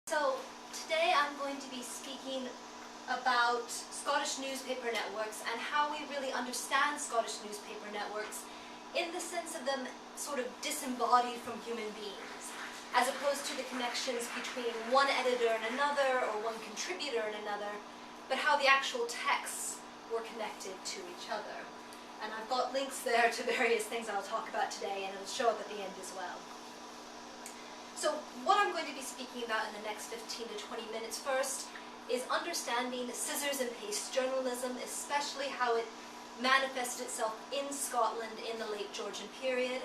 So today I'm going to be speaking about Scottish newspaper networks and how we really understand Scottish newspaper networks in the sense of them sort of disembodied from human beings, as opposed to the connections between one editor and another or one contributor and another, but how the actual texts were connected to each other. And I've got links there to various things I'll talk about today, and it'll show up at the end as well. So what I'm going to be speaking about in the next 15 to 20 minutes first is understanding scissors and paste journalism, especially how it manifested itself in Scotland in the late Georgian period,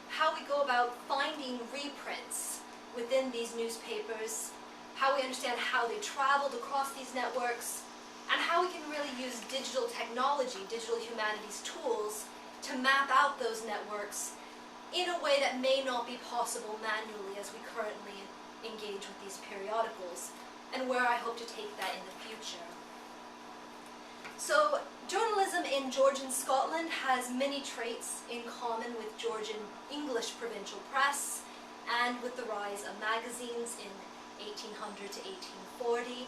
how we go about finding reprints within these newspapers, how we understand how they traveled across these networks, and how we can really use digital technology, digital humanities tools, to map out those networks in a way that may not be possible manually as we currently engage with these periodicals, and where I hope to take that in the future. So, journalism in Georgian Scotland has many traits in common with Georgian English provincial press, and with the rise of magazines in 1800 to 1840.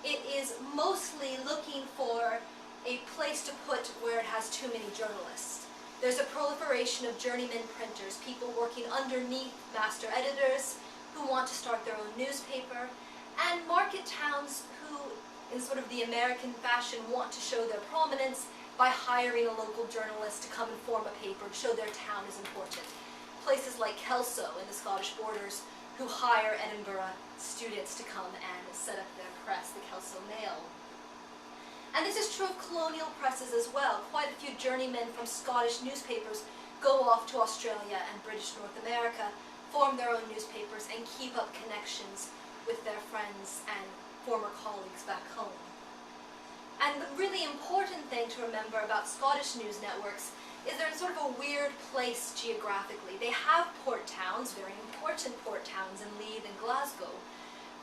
It is mostly looking for a place to put where it has too many journalists. There's a proliferation of journeyman printers, people working underneath master editors who want to start their own newspaper, and market towns who, in sort of the American fashion, want to show their prominence by hiring a local journalist to come and form a paper to show their town is important. Places like Kelso in the Scottish borders who hire Edinburgh students to come and set up their press, the Kelso Mail. And this is true of colonial presses as well. Quite a few journeymen from Scottish newspapers go off to Australia and British North America, form their own newspapers, and keep up connections with their friends and former colleagues back home. And the really important thing to remember about Scottish news networks is they're in sort of a weird place geographically. They have port towns, very important port towns in Leith and Glasgow,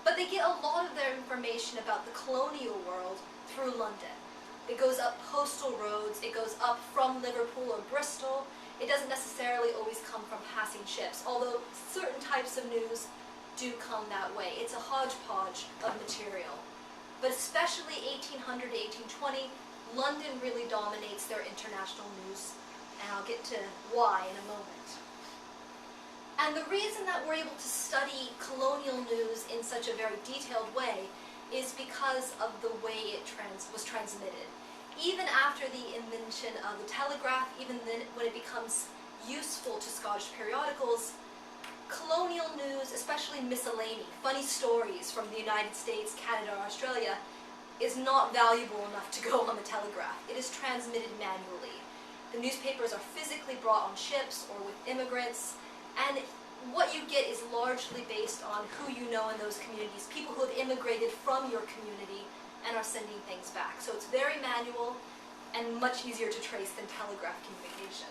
but they get a lot of their information about the colonial world through London. It goes up postal roads, it goes up from Liverpool or Bristol. It doesn't necessarily always come from passing ships, although certain types of news do come that way. It's a hodgepodge of material. But especially 1800 to 1820, London really dominates their international news, and I'll get to why in a moment. And the reason that we're able to study colonial news in such a very detailed way is because of the way it was transmitted. Even after the invention of the telegraph, even then when it becomes useful to Scottish periodicals, colonial news, especially miscellany, funny stories from the United States, Canada, or Australia, is not valuable enough to go on the telegraph. It is transmitted manually. The newspapers are physically brought on ships or with immigrants, and what you get is largely based on who you know in those communities, people who have immigrated from your community and are sending things back. So it's very manual and much easier to trace than telegraph communication.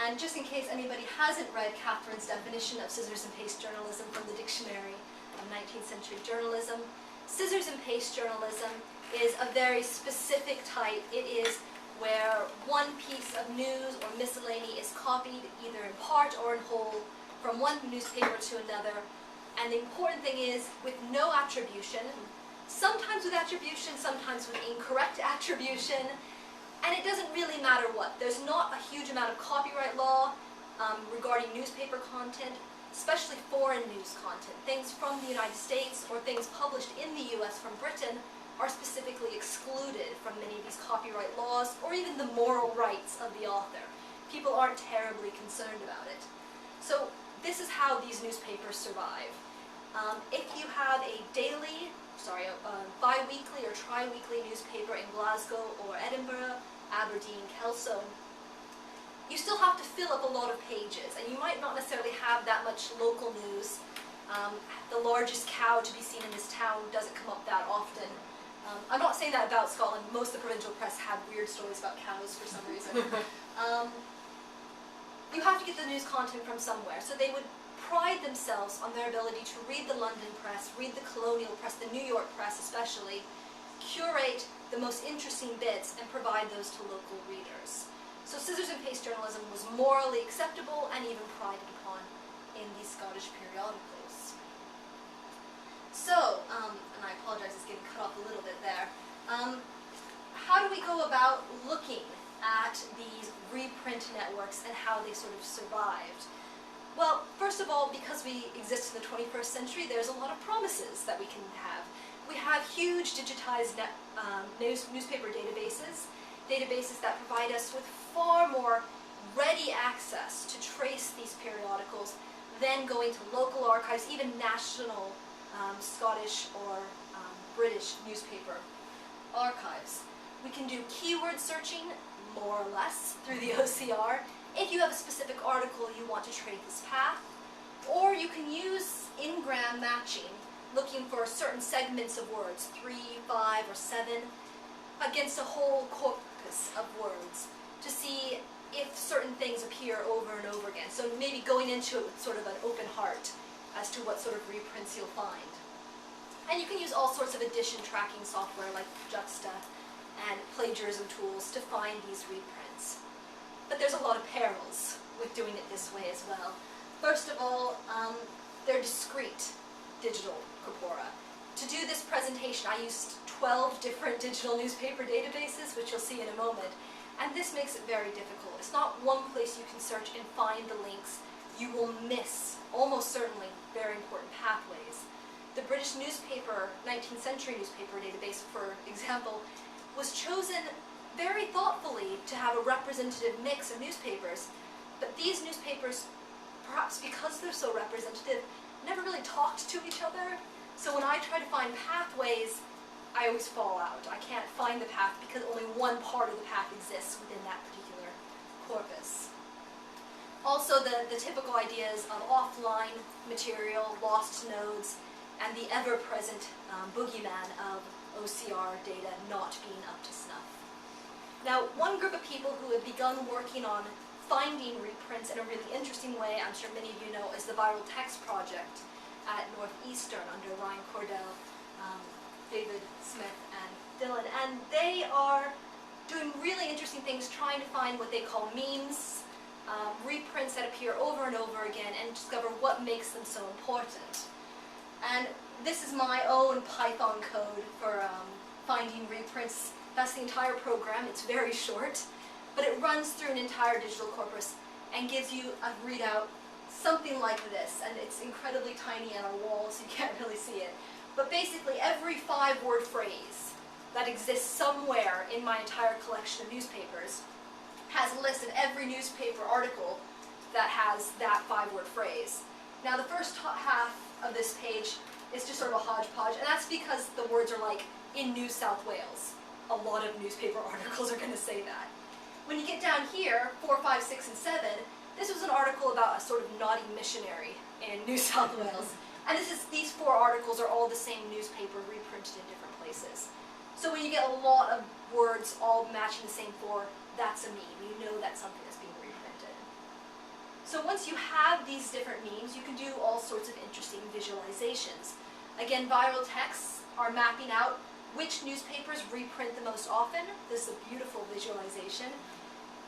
And just in case anybody hasn't read Catherine's definition of scissors and paste journalism from the Dictionary of 19th Century Journalism, scissors and paste journalism is a very specific type. It is where one piece of news or miscellany is copied either in part or in whole from one newspaper to another. And the important thing is with no attribution, sometimes with attribution, sometimes with incorrect attribution, and it doesn't really matter what. There's not a huge amount of copyright law regarding newspaper content, especially foreign news content. Things from the United States or things published in the US from Britain are specifically excluded from many of these copyright laws, or even the moral rights of the author. People aren't terribly concerned about it. So this is how these newspapers survive. If you have a bi-weekly or tri-weekly newspaper in Glasgow or Edinburgh, Aberdeen, Kelso, you still have to fill up a lot of pages, and you might not necessarily have that much local news. The largest cow to be seen in this town doesn't come up that often. I'm not saying that about Scotland. Most of the provincial press have weird stories about cows for some reason. You have to get the news content from somewhere. So they would pride themselves on their ability to read the London press, read the colonial press, the New York press especially, curate the most interesting bits, and provide those to local readers. So scissors and paste journalism was morally acceptable and even prided upon in these Scottish periodicals. looking at these reprint networks and how they sort of survived? Well, first of all, because we exist in the 21st century, there's a lot of promises that we can have. We have huge digitized newspaper databases that provide us with far more ready access to trace these periodicals than going to local archives, even national Scottish or British newspaper archives. We can do keyword searching, more or less, through the OCR, if you have a specific article you want to trace this path, or you can use in-gram matching, looking for certain segments of words, 3, 5, or 7, against a whole corpus of words, to see if certain things appear over and over again. So maybe going into it with sort of an open heart as to what sort of reprints you'll find. And you can use all sorts of edition tracking software like Juxta and plagiarism tools to find these reprints. But there's a lot of perils with doing it this way as well. First of all, they're discrete digital corpora. To do this presentation, I used 12 different digital newspaper databases, which you'll see in a moment, and this makes it very difficult. It's not one place you can search and find the links. You will miss, almost certainly, very important pathways. The British newspaper, 19th century newspaper database, for example, was chosen very thoughtfully to have a representative mix of newspapers, but these newspapers, perhaps because they're so representative, never really talked to each other. So when I try to find pathways, I always fall out. I can't find the path because only one part of the path exists within that particular corpus. Also, the typical ideas of offline material, lost nodes, and the ever-present boogeyman of OCR data not being up to snuff. Now, one group of people who have begun working on finding reprints in a really interesting way, I'm sure many of you know, is the Viral Text Project at Northeastern under Ryan Cordell, David Smith, and Dylan. And they are doing really interesting things, trying to find what they call memes, reprints that appear over and over again, and discover what makes them so important. And this is my own Python code for finding reprints. That's the entire program. It's very short, but it runs through an entire digital corpus and gives you a readout something like this, and it's incredibly tiny on our wall, so you can't really see it. But basically, every 5-word phrase that exists somewhere in my entire collection of newspapers has listed every newspaper article that has that 5-word phrase. Now, the first half of this page is just sort of a hodgepodge, and that's because the words are like, in New South Wales. A lot of newspaper articles are going to say that. When you get down here, 4, 5, 6, and 7, this was an article about a sort of naughty missionary in New South Wales. And these 4 articles are all the same newspaper reprinted in different places. So when you get a lot of words all matching the same 4, that's a meme. You know that's something that's being reprinted. So once you have these different memes, you can do all sorts of interesting visualizations. Again, viral texts are mapping out which newspapers reprint the most often. This is a beautiful visualization.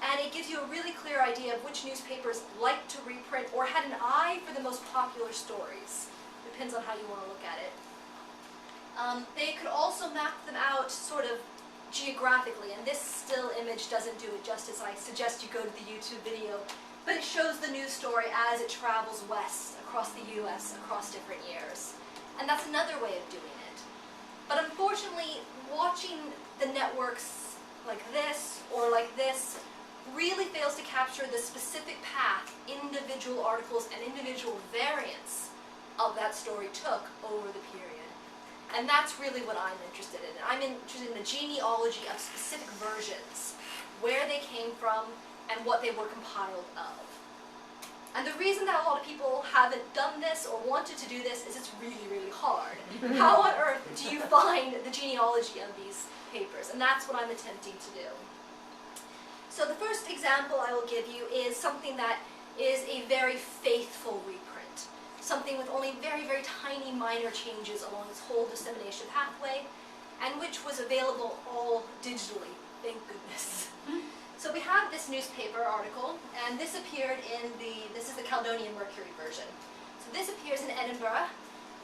And it gives you a really clear idea of which newspapers like to reprint or had an eye for the most popular stories. Depends on how you want to look at it. They could also map them out sort of geographically, and this still image doesn't do it justice. I suggest you go to the YouTube video, but it shows the news story as it travels west across the US, across different years. And that's another way of doing it. But unfortunately, watching the networks like this or like this really fails to capture the specific path individual articles and individual variants of that story took over the period. And that's really what I'm interested in. I'm interested in the genealogy of specific versions, where they came from, and what they were compiled of. And the reason that a lot of people haven't done this or wanted to do this is it's really, really hard. How on earth do you find the genealogy of these papers? And that's what I'm attempting to do. So the first example I will give you is something that is a very faithful reprint. Something with only very, very tiny minor changes along its whole dissemination pathway, and which was available all digitally, thank goodness. So we have this newspaper article, and this appeared in this is the Caledonian Mercury version. So this appears in Edinburgh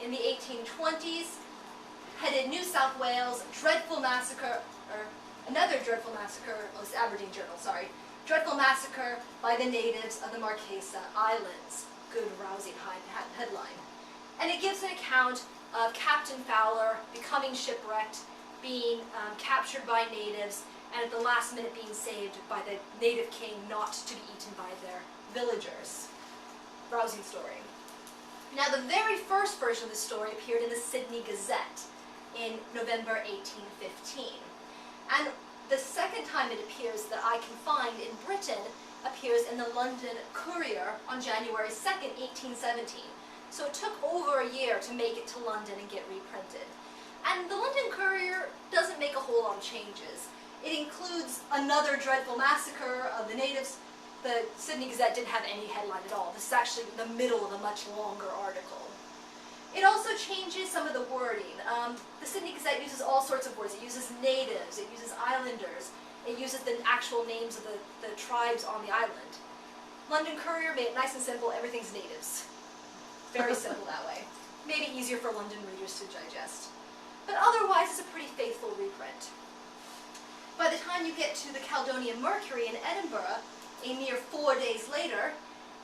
in the 1820s, headed New South Wales, dreadful massacre, or another dreadful massacre, oh, it's Aberdeen Journal, sorry, dreadful massacre by the natives of the Marquesa Islands. Good rousing headline. And it gives an account of Captain Fowler becoming shipwrecked, being captured by natives, and at the last minute being saved by the native king not to be eaten by their villagers. Rousing story. Now, the very first version of the story appeared in the Sydney Gazette in November 1815. And the second time it appears that I can find in Britain appears in the London Courier on January 2nd, 1817. So it took over a year to make it to London and get reprinted. And the London Courier doesn't make a whole lot of changes. It includes another dreadful massacre of the natives. The Sydney Gazette didn't have any headline at all. This is actually the middle of a much longer article. It also changes some of the wording. The Sydney Gazette uses all sorts of words. It uses natives, it uses islanders, it uses the actual names of the tribes on the island. London Courier made it nice and simple, everything's natives. Very simple that way. Maybe easier for London readers to digest. But otherwise, it's a pretty faithful reprint. By the time you get to the Caledonian Mercury in Edinburgh, a mere 4 days later,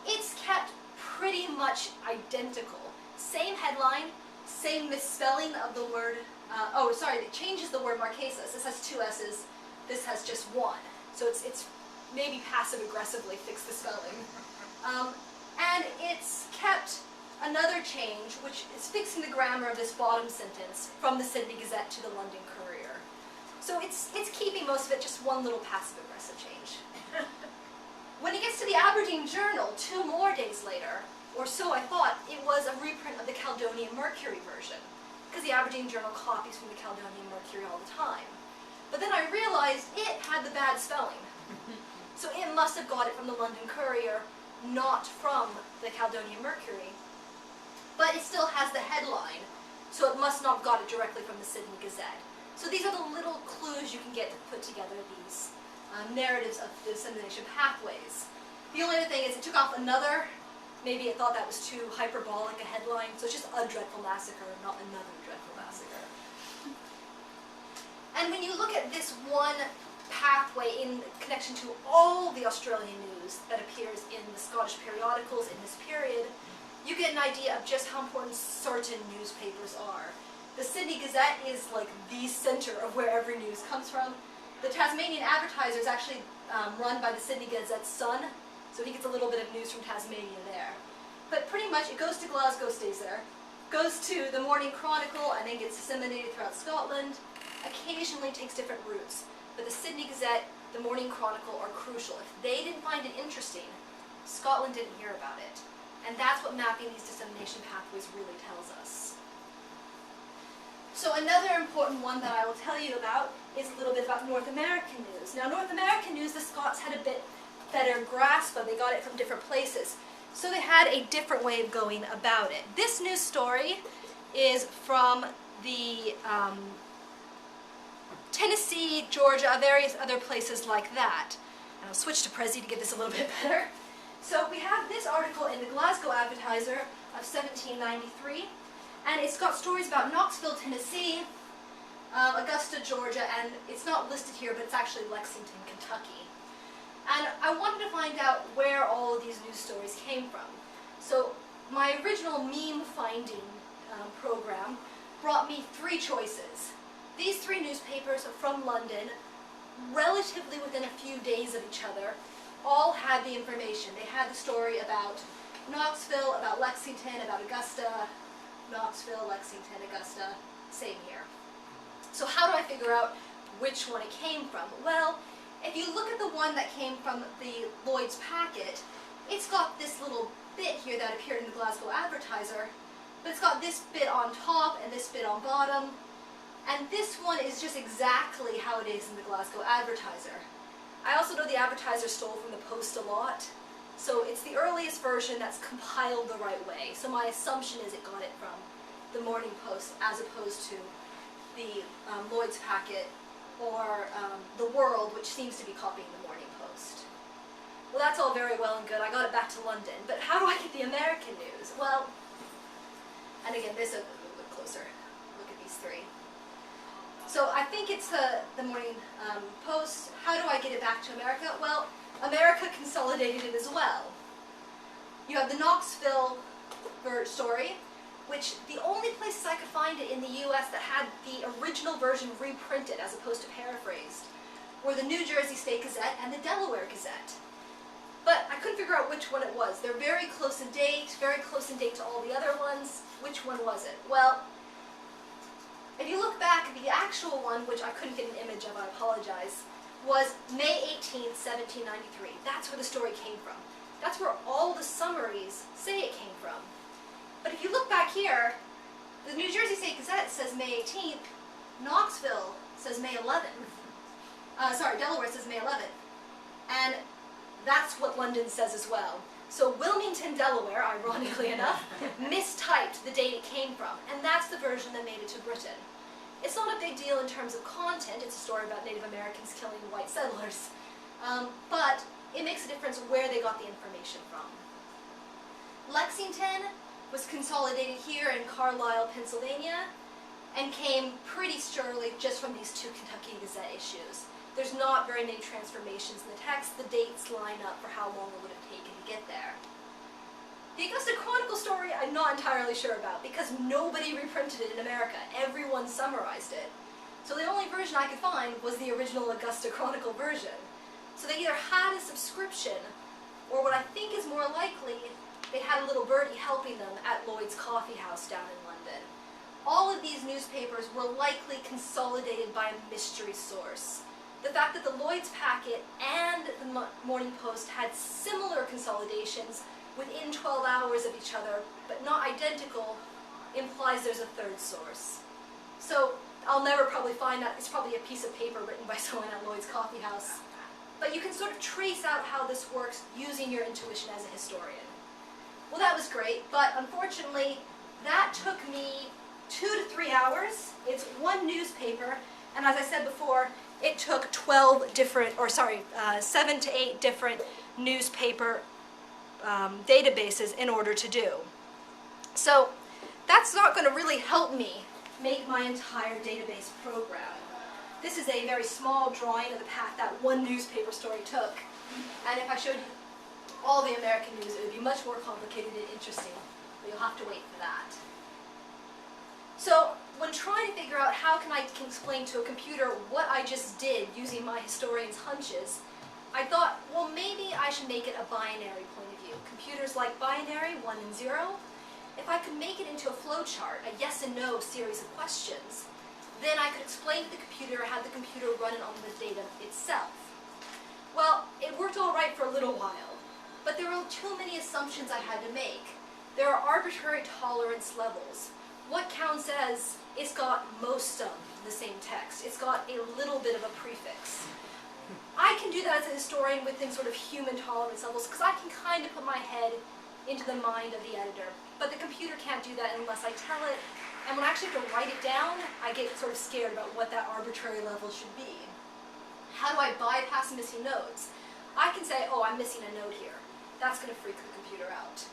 it's kept pretty much identical. Same headline, same misspelling of the word, it changes the word Marquesas. This has 2 S's, this has just 1. So it's maybe passive-aggressively fixed the spelling. And it's kept another change, which is fixing the grammar of this bottom sentence from the Sydney Gazette to the London Courier. So it's keeping most of it, just one little passive-aggressive change. When it gets to the Aberdeen Journal, 2 more days later, or so I thought, it was a reprint of the Caledonian Mercury version, because the Aberdeen Journal copies from the Caledonian Mercury all the time. But then I realized it had the bad spelling. So it must have got it from the London Courier, not from the Caledonian Mercury. But it still has the headline, so it must not have got it directly from the Sydney Gazette. So these are the little clues you can get to put together these narratives of dissemination pathways. The only other thing is it took off another, maybe it thought that was too hyperbolic a headline, so it's just a dreadful massacre, not another dreadful massacre. And when you look at this one pathway in connection to all the Australian news that appears in the Scottish periodicals in this period, you get an idea of just how important certain newspapers are. The Sydney Gazette is like the center of where every news comes from. The Tasmanian Advertiser is actually run by the Sydney Gazette's son, so he gets a little bit of news from Tasmania there. But pretty much it goes to Glasgow, stays there, goes to the Morning Chronicle, and then gets disseminated throughout Scotland. Occasionally takes different routes, but the Sydney Gazette, the Morning Chronicle are crucial. If they didn't find it interesting, Scotland didn't hear about it. And that's what mapping these dissemination pathways really tells us. So another important one that I will tell you about is a little bit about North American news. Now, North American news, the Scots had a bit better grasp of. They got it from different places. So they had a different way of going about it. This news story is from the Tennessee, Georgia, various other places like that. And I'll switch to Prezi to get this a little bit better. So we have this article in the Glasgow Advertiser of 1793, and it's got stories about Knoxville, Tennessee, Augusta, Georgia, and it's not listed here, but it's actually Lexington, Kentucky. And I wanted to find out where all of these news stories came from. So my original meme finding program brought me 3 choices. These 3 newspapers are from London, relatively within a few days of each other, all had the information. They had the story about Knoxville, about Lexington, about Augusta, Knoxville, Lexington, Augusta, same here. So how do I figure out which one it came from? Well, if you look at the one that came from the Lloyd's packet, it's got this little bit here that appeared in the Glasgow Advertiser, but it's got this bit on top and this bit on bottom, and this one is just exactly how it is in the Glasgow Advertiser. I also know the Advertiser stole from the Post a lot, so it's the earliest version that's compiled the right way. So my assumption is it got it from the Morning Post as opposed to the Lloyd's packet or the World, which seems to be copying the Morning Post. Well, that's all very well and good. I got it back to London, but how do I get the American news? Well, and again, this is a little bit closer. Look at these 3. So I think it's the Morning Post. How do I get it back to America? Well, America consolidated it as well. You have the Knoxville story, which the only places I could find it in the US that had the original version reprinted as opposed to paraphrased were the New Jersey State Gazette and the Delaware Gazette. But I couldn't figure out which one it was. They're very close in date to all the other ones. Which one was it? Well, if you look back, the actual one, which I couldn't get an image of, I apologize, was May 18th, 1793. That's where the story came from. That's where all the summaries say it came from. But if you look back here, the New Jersey State Gazette says May 18th, Knoxville says May 11th. Delaware says May 11th. And that's what London says as well. So Wilmington, Delaware, ironically enough, mistyped the date it came from, and that's the version that made it to Britain. It's not a big deal in terms of content. It's a story about Native Americans killing white settlers. But it makes a difference where they got the information from. Lexington was consolidated here in Carlisle, Pennsylvania, and came pretty surely just from these two Kentucky Gazette issues. There's not very many transformations in the text. The dates line up for how long it would have taken to get there. The Augusta Chronicle story I'm not entirely sure about because nobody reprinted it in America. Everyone summarized it. So the only version I could find was the original Augusta Chronicle version. So they either had a subscription, or what I think is more likely, they had a little birdie helping them at Lloyd's Coffee House down in London. All of these newspapers were likely consolidated by a mystery source. The fact that the Lloyd's packet and the Morning Post had similar consolidations within 12 hours of each other, but not identical, implies there's a third source. So I'll never probably find that. It's probably a piece of paper written by someone at Lloyd's Coffee House. But you can sort of trace out how this works using your intuition as a historian. Well, that was great, but unfortunately, that took me 2 to 3 hours. It's one newspaper, and as I said before, it took 7 to 8 different newspaper databases in order to do. So that's not going to really help me make my entire database program. This is a very small drawing of the path that one newspaper story took. And if I showed you all the American news, it would be much more complicated and interesting. But you'll have to wait for that. So when trying to figure out how can I explain to a computer what I just did using my historian's hunches, I thought, well, maybe I should make it a binary point of view. Computers like binary, 1 and 0. If I could make it into a flowchart, a yes and no series of questions, then I could explain to the computer how the computer run it on the data itself. Well, it worked all right for a little while, but there were too many assumptions I had to make. There are arbitrary tolerance levels. What counts as it's got most of the same text? It's got a little bit of a prefix. I can do that as a historian within sort of human tolerance levels because I can kind of put my head into the mind of the editor. But the computer can't do that unless I tell it. And when I actually have to write it down, I get sort of scared about what that arbitrary level should be. How do I bypass missing nodes? I can say, oh, I'm missing a node here. That's going to freak the computer out.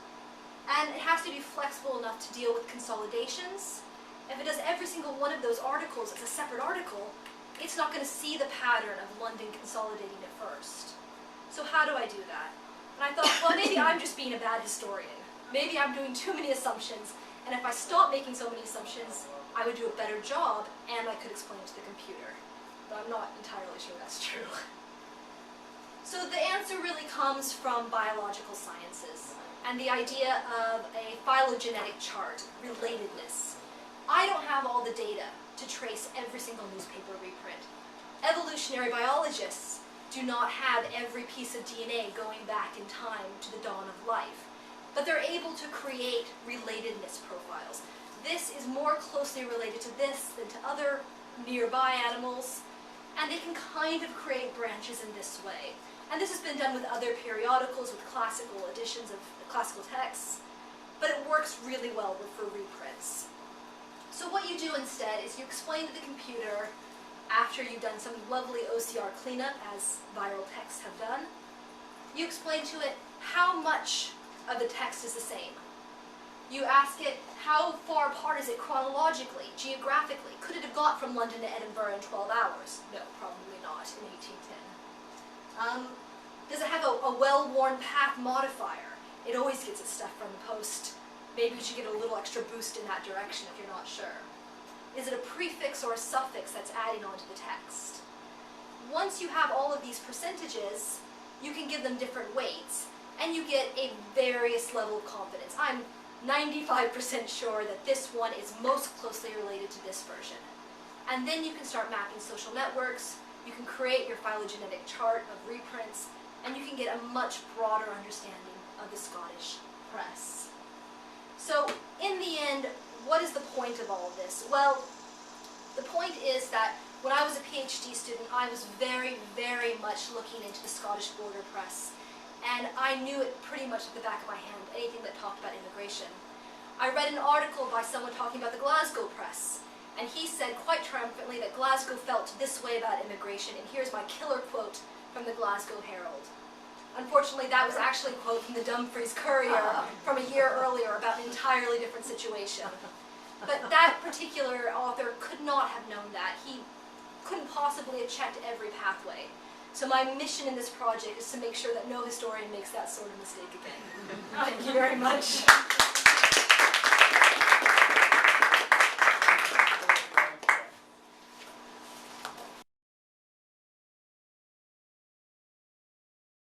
And it has to be flexible enough to deal with consolidations. If it does every single one of those articles as a separate article, it's not going to see the pattern of London consolidating it first. So how do I do that? And I thought, well, maybe I'm just being a bad historian. Maybe I'm doing too many assumptions, and if I stop making so many assumptions, I would do a better job, and I could explain it to the computer. But I'm not entirely sure that's true. So the answer really comes from biological sciences, and the idea of a phylogenetic chart, relatedness. I don't have all the data to trace every single newspaper reprint. Evolutionary biologists do not have every piece of DNA going back in time to the dawn of life, but they're able to create relatedness profiles. This is more closely related to this than to other nearby animals, and they can kind of create branches in this way. And this has been done with other periodicals, with classical editions of classical texts, but it works really well for reprints. So what you do instead is you explain to the computer, after you've done some lovely OCR cleanup, as viral texts have done, you explain to it how much of the text is the same. You ask it, how far apart is it chronologically, geographically? Could it have got from London to Edinburgh in 12 hours? No, probably not in 1810. Does it have a well-worn path modifier? It always gets its stuff from the post. Maybe you should get a little extra boost in that direction if you're not sure. Is it a prefix or a suffix that's adding onto the text? Once you have all of these percentages, you can give them different weights, and you get a various level of confidence. I'm 95% sure that this one is most closely related to this version. And then you can start mapping social networks, you can create your phylogenetic chart of reprints, and you can get a much broader understanding of the Scottish press. So, in the end, what is the point of all of this? Well, the point is that when I was a PhD student, I was very, very much looking into the Scottish border press. And I knew it pretty much at the back of my hand, anything that talked about immigration. I read an article by someone talking about the Glasgow press, and he said quite triumphantly that Glasgow felt this way about immigration, and here's my killer quote from the Glasgow Herald. Unfortunately, that was actually a quote from the Dumfries Courier from a year earlier about an entirely different situation. But that particular author could not have known that. He couldn't possibly have checked every pathway. So my mission in this project is to make sure that no historian makes that sort of mistake again. Thank you very much.